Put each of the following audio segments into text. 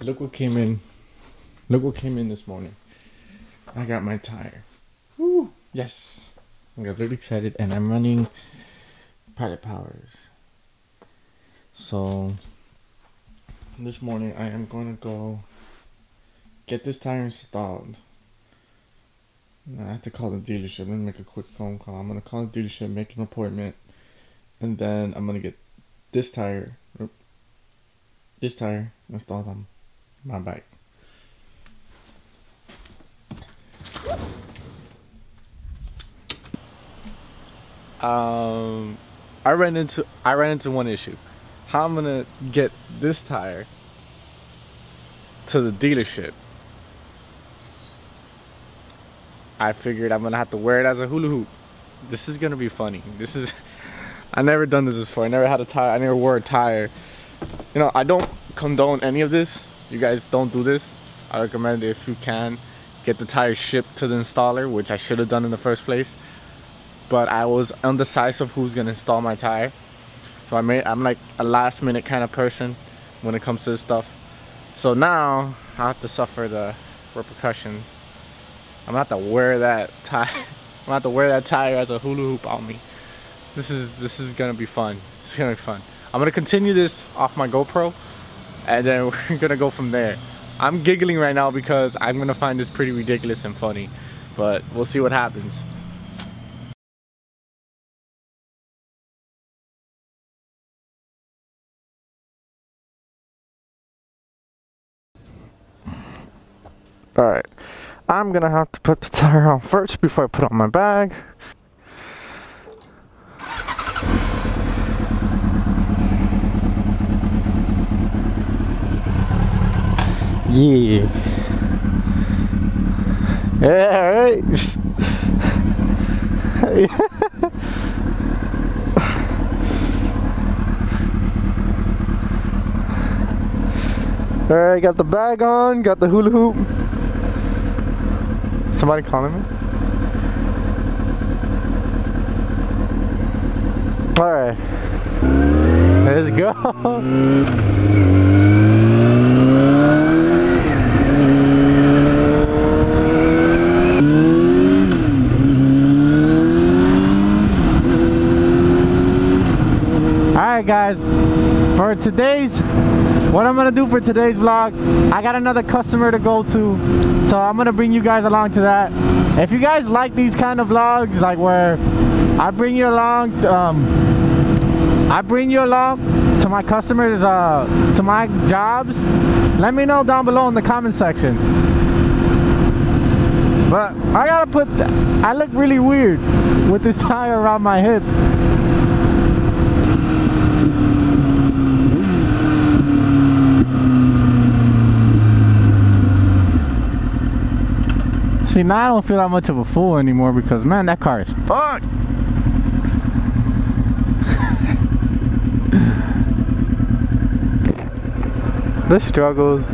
Look what came in. Look what came in this morning. I got my tire. Woo! Yes. I got really excited and I'm running Pilot Powers. So this morning I am going to go get this tire installed. I have to call the dealership. I'm gonna make a quick phone call. I'm gonna call the dealership, make an appointment, and then I'm gonna get this tire installed on my bike. I ran into one issue. How I'm gonna get this tire to the dealership. I figured I'm gonna have to wear it as a hula hoop. This is gonna be funny. I never done this before. I never had a tire. I never wore a tire. You know, I don't condone any of this. You guys don't do this. I recommend if you can get the tire shipped to the installer, which I should have done in the first place. But I was undecisive who's gonna install my tire. So I'm like a last minute kind of person when it comes to this stuff. So now I have to suffer the repercussions. I'm gonna have to wear that tire. I'm gonna have to wear that tire as a hula hoop on me. This is gonna be fun. It's gonna be fun. I'm gonna continue this off my GoPro, and then we're gonna go from there. I'm giggling right now because I'm gonna find this pretty ridiculous and funny, but we'll see what happens. Alright, I'm gonna have to put the tire on first before I put on my bag. Yeah. Yeah, right. Alright, got the bag on, got the hula hoop. Somebody calling me? Alright. Let's go. Alright guys, for what I'm gonna do for today's vlog, I got another customer to go to, so I'm gonna bring you guys along to that. If you guys like these kind of vlogs, like where I bring you along to my customers, to my jobs, let me know down below in the comment section. But I look really weird with this tire around my hip. See, now I don't feel that much of a fool anymore because, man, that car is fucked. The struggles.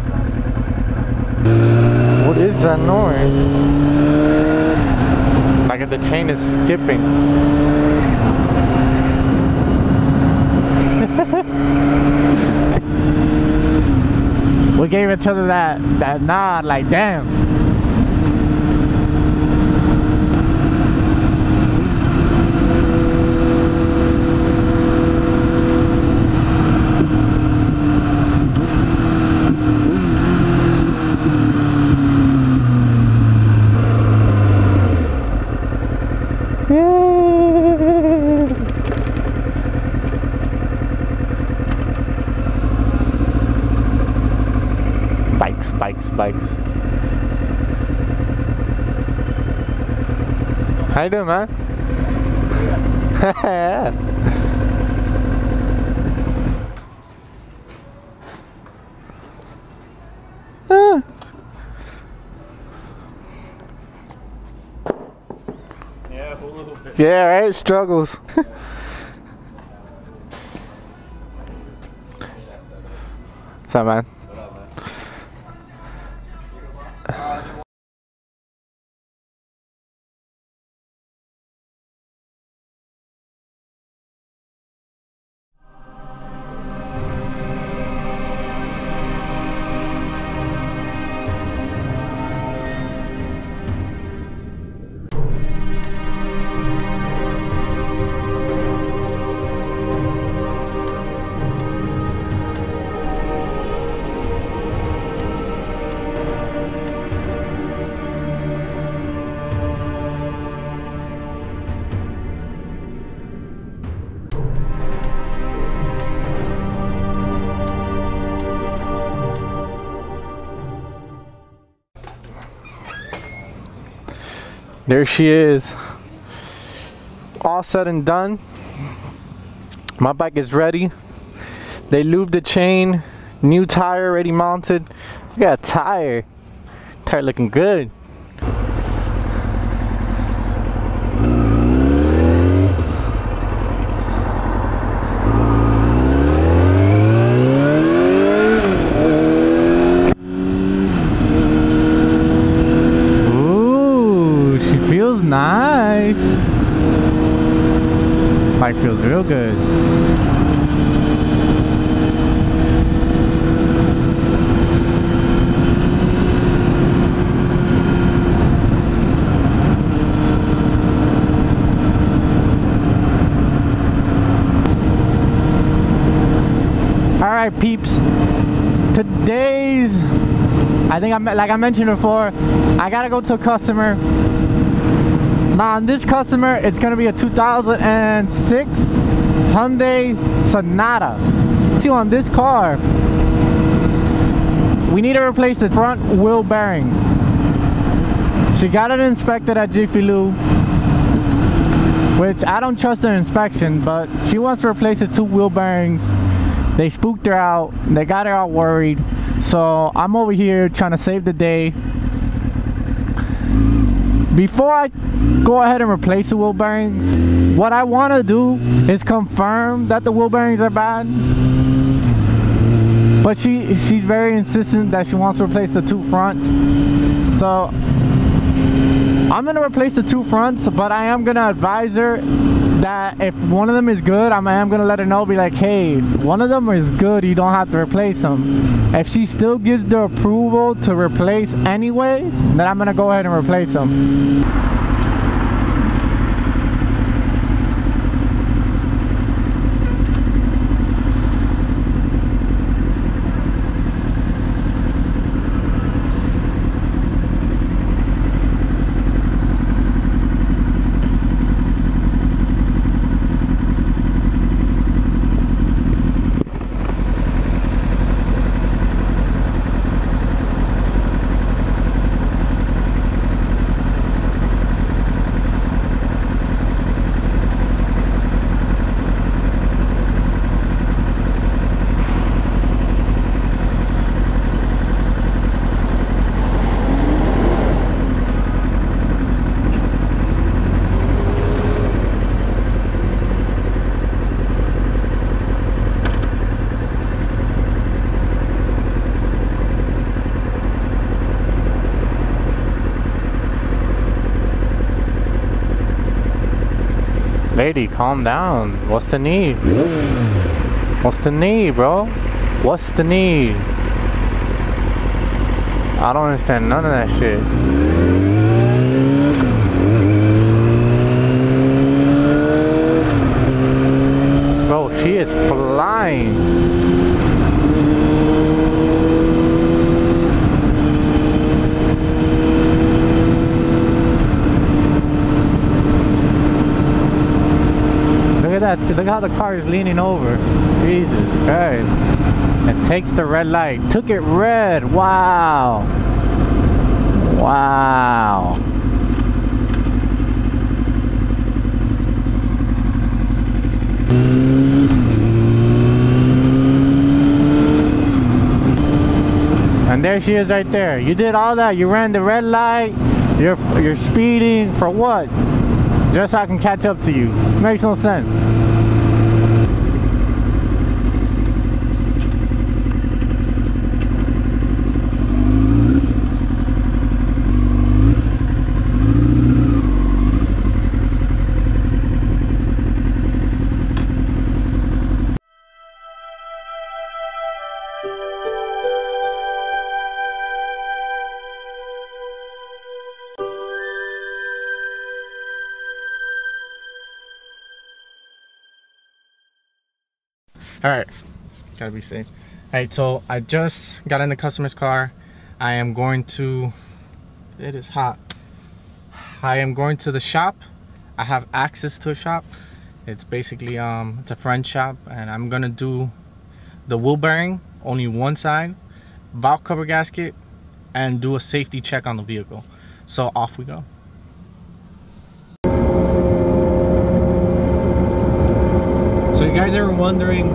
What is that noise? Like if the chain is skipping. We gave each other that nod, like, damn. Bikes. How you doing, man? Yeah, right? Struggles. What's up, man? There she is. All said and done. My bike is ready. They lubed the chain. New tire already mounted. I got a tire. Tire looking good. Ooh, she feels nice. Bike feels real good. Alright peeps, today's, like I mentioned before, I gotta go to a customer. Now on this customer, it's gonna be a 2006 Hyundai Sonata. See, on this car, we need to replace the front wheel bearings. She got it inspected at Jiffy Lube, which I don't trust their inspection, but she wants to replace the two wheel bearings. They spooked her out, they got her all worried. So I'm over here trying to save the day. Before I go ahead and replace the wheel bearings, what I want to do is confirm that the wheel bearings are bad. But she's very insistent that she wants to replace the two fronts. So I'm gonna replace the two fronts, but I am gonna advise her that if one of them is good, I am gonna let her know, be like, hey, one of them is good, you don't have to replace them. If she still gives the approval to replace anyways, then I'm gonna go ahead and replace them. Lady, calm down. What's the need? What's the need, bro? What's the need? I don't understand none of that shit. Bro, she is flying. Look how the car is leaning over. Jesus Christ. It takes the red light. Took it red. Wow. Wow. And there she is right there. You did all that. You ran the red light. You're speeding for what? Just so I can catch up to you. Makes no sense. Alright, gotta be safe. Alright, so I just got in the customer's car. I am going to, it is hot. I am going to the shop. I have access to a shop. It's basically, it's a friend shop, and I'm gonna do the wheel bearing, only one side, valve cover gasket, and do a safety check on the vehicle. So off we go. guys ever wondering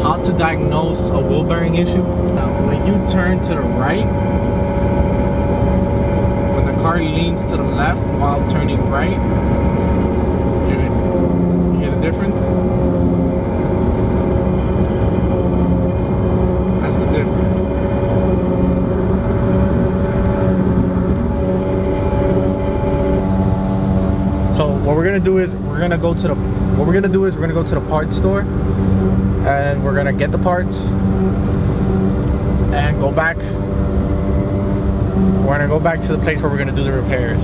how to diagnose a wheel bearing issue? When you turn to the right, when the car leans to the left while turning right, you hear the difference? That's the difference. So what we're gonna do is we're gonna go to the parts store, and we're gonna get the parts and go back. We're gonna go back to the place where we're gonna do the repairs.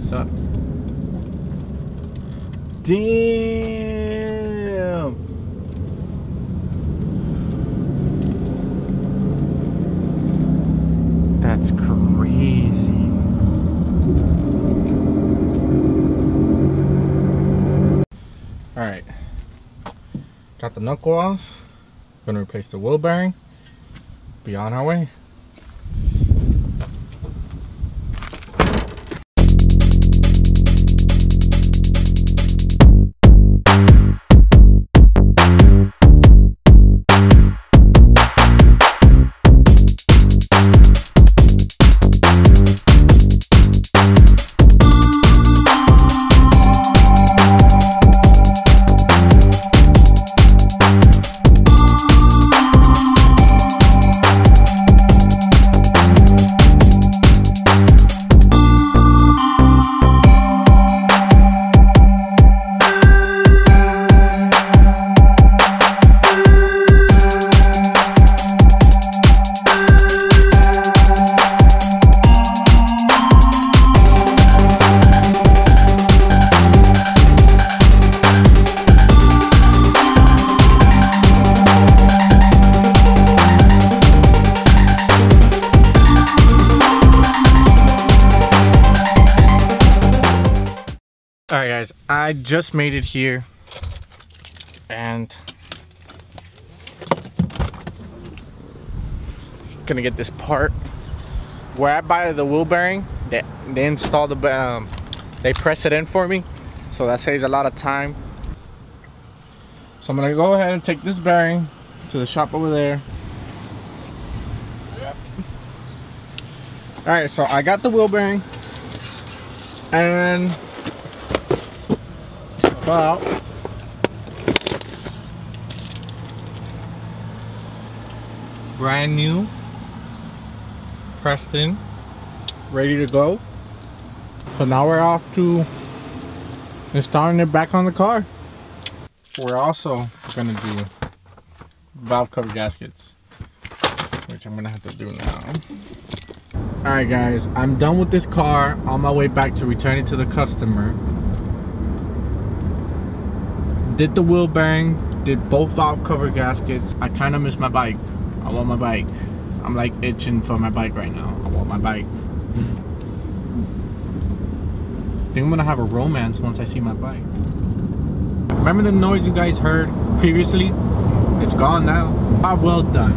Sucks. Damn. That's crazy. All right, got the knuckle off. Gonna replace the wheel bearing. Be on our way. Alright guys, I just made it here, and gonna get this part. Where I buy the wheel bearing, they install the they press it in for me, so that saves a lot of time. So I'm gonna go ahead and take this bearing to the shop over there. Alright, so I got the wheel bearing, and out. Brand new, pressed in, ready to go. So now we're off to installing it back on the car. We're also gonna do valve cover gaskets, which I'm gonna have to do now. Alright guys, I'm done with this car, on my way back to return it to the customer. Did the wheel bearing, did both valve cover gaskets. I kind of miss my bike. I want my bike. I'm like itching for my bike right now. I want my bike. I think I'm gonna have a romance once I see my bike. Remember the noise you guys heard previously? It's gone now. Job well done.